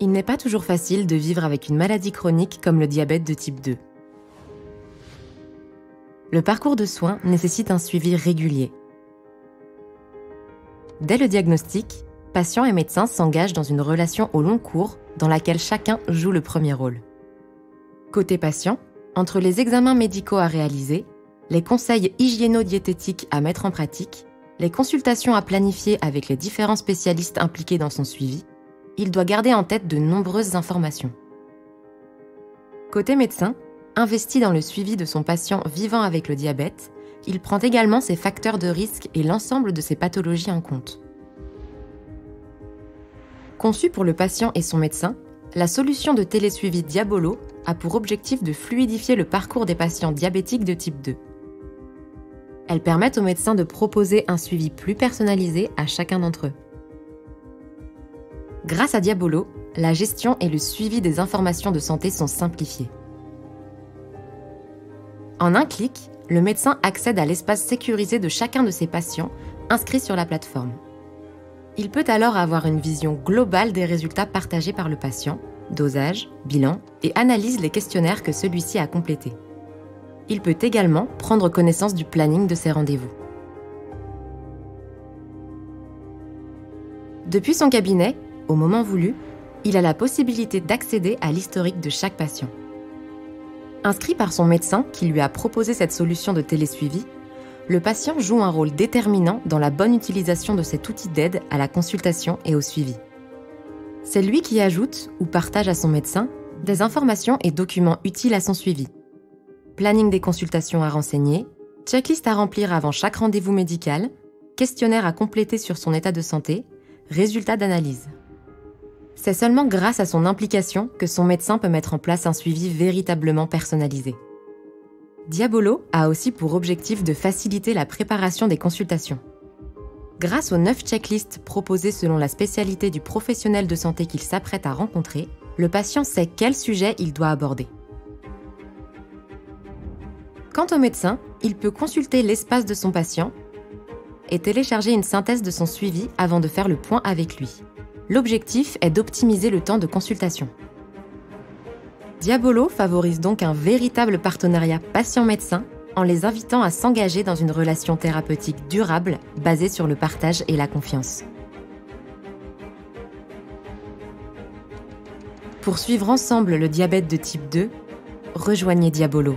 Il n'est pas toujours facile de vivre avec une maladie chronique comme le diabète de type 2. Le parcours de soins nécessite un suivi régulier. Dès le diagnostic, patients et médecins s'engagent dans une relation au long cours dans laquelle chacun joue le premier rôle. Côté patient, entre les examens médicaux à réaliser, les conseils hygiéno-diététiques à mettre en pratique, les consultations à planifier avec les différents spécialistes impliqués dans son suivi, il doit garder en tête de nombreuses informations. Côté médecin, investi dans le suivi de son patient vivant avec le diabète, il prend également ses facteurs de risque et l'ensemble de ses pathologies en compte. Conçue pour le patient et son médecin, la solution de télésuivi Diabolo a pour objectif de fluidifier le parcours des patients diabétiques de type 2. Elles permettent aux médecins de proposer un suivi plus personnalisé à chacun d'entre eux. Grâce à Diabolo, la gestion et le suivi des informations de santé sont simplifiés. En un clic, le médecin accède à l'espace sécurisé de chacun de ses patients inscrits sur la plateforme. Il peut alors avoir une vision globale des résultats partagés par le patient, dosage, bilan et analyse les questionnaires que celui-ci a complétés. Il peut également prendre connaissance du planning de ses rendez-vous. Depuis son cabinet, au moment voulu, il a la possibilité d'accéder à l'historique de chaque patient. Inscrit par son médecin qui lui a proposé cette solution de télésuivi, le patient joue un rôle déterminant dans la bonne utilisation de cet outil d'aide à la consultation et au suivi. C'est lui qui ajoute ou partage à son médecin des informations et documents utiles à son suivi. Planning des consultations à renseigner, checklist à remplir avant chaque rendez-vous médical, questionnaire à compléter sur son état de santé, résultats d'analyse. C'est seulement grâce à son implication que son médecin peut mettre en place un suivi véritablement personnalisé. Diabolo a aussi pour objectif de faciliter la préparation des consultations. Grâce aux 9 checklists proposées selon la spécialité du professionnel de santé qu'il s'apprête à rencontrer, le patient sait quel sujet il doit aborder. Quant au médecin, il peut consulter l'espace de son patient et télécharger une synthèse de son suivi avant de faire le point avec lui. L'objectif est d'optimiser le temps de consultation. Diabolo favorise donc un véritable partenariat patient-médecin en les invitant à s'engager dans une relation thérapeutique durable basée sur le partage et la confiance. Pour suivre ensemble le diabète de type 2, rejoignez Diabolo.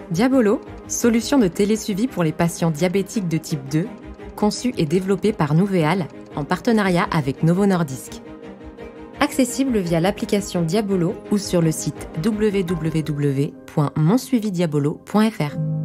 Diabolo, solution de télésuivi pour les patients diabétiques de type 2, conçue et développée par Nouvéal en partenariat avec Novo Nordisk. Accessible via l'application Diabolo ou sur le site www.monsuividiabolo.fr.